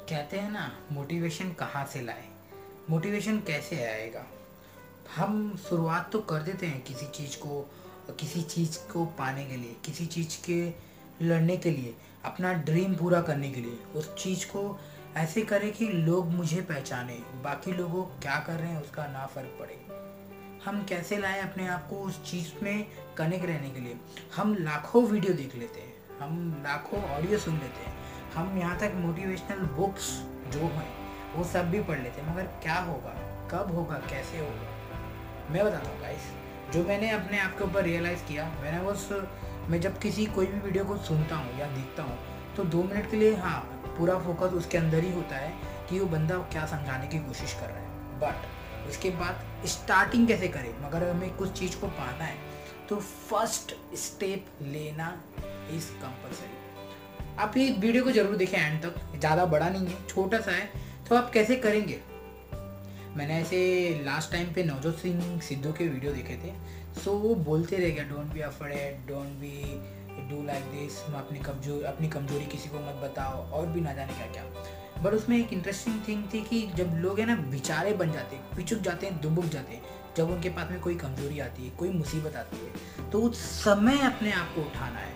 कहते हैं ना, मोटिवेशन कहाँ से लाए, मोटिवेशन कैसे आएगा। हम शुरुआत तो कर देते हैं किसी चीज़ को पाने के लिए, किसी चीज़ के लड़ने के लिए, अपना ड्रीम पूरा करने के लिए। उस चीज़ को ऐसे करें कि लोग मुझे पहचाने, बाकी लोगों क्या कर रहे हैं उसका ना फ़र्क पड़े। हम कैसे लाएं अपने आप को उस चीज़ में कनेक्ट रहने के लिए। हम लाखों वीडियो देख लेते हैं, हम लाखों ऑडियो सुन लेते हैं, हम यहाँ तक मोटिवेशनल बुक्स जो हैं वो सब भी पढ़ लेते हैं, मगर क्या होगा, कब होगा, कैसे होगा, मैं बताता हूँ गाइस। जो मैंने अपने आप के ऊपर रियलाइज़ किया, मैं जब कोई भी वीडियो को सुनता हूँ या देखता हूँ तो 2 मिनट के लिए हाँ पूरा फोकस उसके अंदर ही होता है कि वो बंदा क्या समझाने की कोशिश कर रहा है। बट उसके बाद स्टार्टिंग कैसे करें, मगर हमें कुछ चीज़ को पाना है तो फर्स्ट स्टेप लेना इज़ कंपलसरी। आप ये वीडियो को ज़रूर देखें एंड तक, ज़्यादा बड़ा नहीं है, छोटा सा है। तो आप कैसे करेंगे, मैंने ऐसे लास्ट टाइम पे नवजोत सिंह सिद्धू के वीडियो देखे थे। सो वो बोलते रह गया, don't be afraid, don't be do like this, अपनी कमजोरी किसी को मत बताओ, और भी ना जाने क्या क्या। बट उसमें एक इंटरेस्टिंग थिंग थी कि जब लोग है ना बेचारे बन जाते हैं, पिचुक जाते हैं, दुबुक जाते हैं, जब उनके पास में कोई कमजोरी आती है, कोई मुसीबत आती है, तो उस समय अपने आप को उठाना है।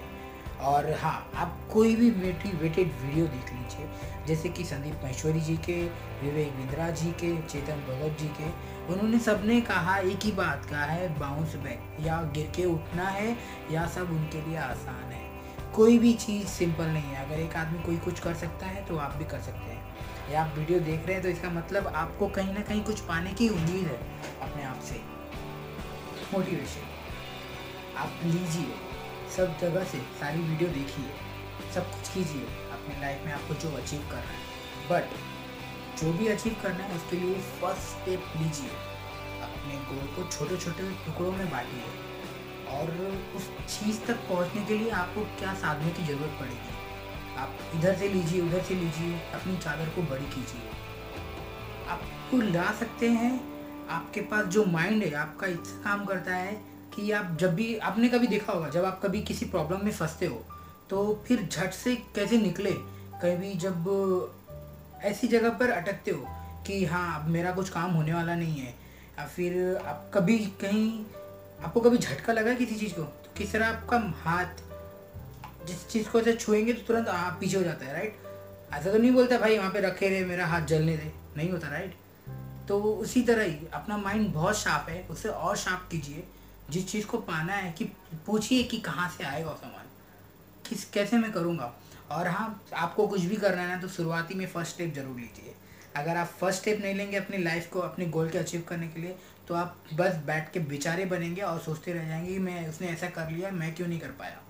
और हाँ, आप कोई भी मोटिवेटेड वीडियो देख लीजिए, जैसे कि संदीप महेश्वरी जी के, विवेक बिंद्रा जी के, चेतन भगत जी के, उन्होंने सबने कहा, एक ही बात कहा है, बाउंस बैक, या गिर के उठना है या सब उनके लिए आसान है। कोई भी चीज़ सिंपल नहीं है। अगर एक आदमी कोई कुछ कर सकता है तो आप भी कर सकते हैं। या आप वीडियो देख रहे हैं तो इसका मतलब आपको कहीं ना कहीं कुछ पाने की उम्मीद है अपने आप से। मोटिवेशन आप लीजिए, सब जगह से सारी वीडियो देखिए, सब कुछ कीजिए अपनी लाइफ में, आपको जो अचीव करना है। बट जो भी अचीव करना है उसके लिए फर्स्ट स्टेप लीजिए, अपने गोल को छोटे छोटे टुकड़ों में बांटिए, और उस चीज़ तक पहुंचने के लिए आपको क्या साधनों की ज़रूरत पड़ेगी, आप इधर से लीजिए, उधर से लीजिए, अपनी चादर को बड़ी कीजिए। आपको ला सकते हैं। आपके पास जो माइंड है आपका इतना काम करता है कि आप जब भी, आपने कभी देखा होगा, जब आप कभी किसी प्रॉब्लम में फंसते हो तो फिर झट से कैसे निकले। कभी जब ऐसी जगह पर अटकते हो कि हाँ अब मेरा कुछ काम होने वाला नहीं है, या फिर आप कभी कहीं, आपको कभी झटका लगा किसी चीज़ को, तो किस तरह आपका हाथ जिस चीज़ को ऐसे छुएंगे तो तुरंत आप पीछे हो जाता है, राइट। ऐसा तो नहीं बोलता भाई वहाँ पे रखे रहे, मेरा हाथ जलने दे, नहीं होता, राइट। तो उसी तरह ही अपना माइंड बहुत शार्प है, उसे और शार्प कीजिए। जिस चीज़ को पाना है कि पूछिए कि कहाँ से आएगा सामान, कैसे मैं करूँगा। और हाँ, आपको कुछ भी करना है ना तो शुरुआती में फर्स्ट स्टेप जरूर लीजिए। अगर आप फर्स्ट स्टेप नहीं लेंगे अपनी लाइफ को, अपने गोल के अचीव करने के लिए, तो आप बस बैठ के बेचारे बनेंगे और सोचते रह जाएंगे कि मैं, उसने ऐसा कर लिया, मैं क्यों नहीं कर पाया।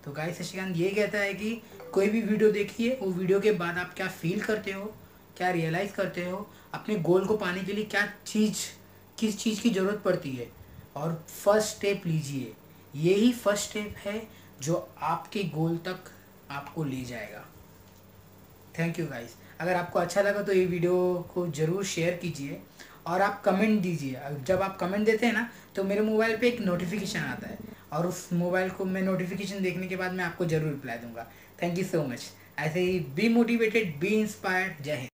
तो गाइस, शशिकांत ये कहता है कि कोई भी वीडियो देखिए, वो वीडियो के बाद आप क्या फील करते हो, क्या रियलाइज़ करते हो, अपने गोल को पाने के लिए किस चीज़ की ज़रूरत पड़ती है, और फर्स्ट स्टेप लीजिए। यही फर्स्ट स्टेप है जो आपके गोल तक आपको ले जाएगा। Thank you guys. अगर आपको अच्छा लगा तो ये वीडियो को ज़रूर शेयर कीजिए, और आप कमेंट दीजिए। जब आप कमेंट देते हैं ना तो मेरे मोबाइल पे एक नोटिफिकेशन आता है, और उस मोबाइल को मैं नोटिफिकेशन देखने के बाद मैं आपको ज़रूर रिप्लाई दूंगा। Thank you so much. ऐसे ही बी मोटिवेटेड, बी इंस्पायर्ड। जय हिंद।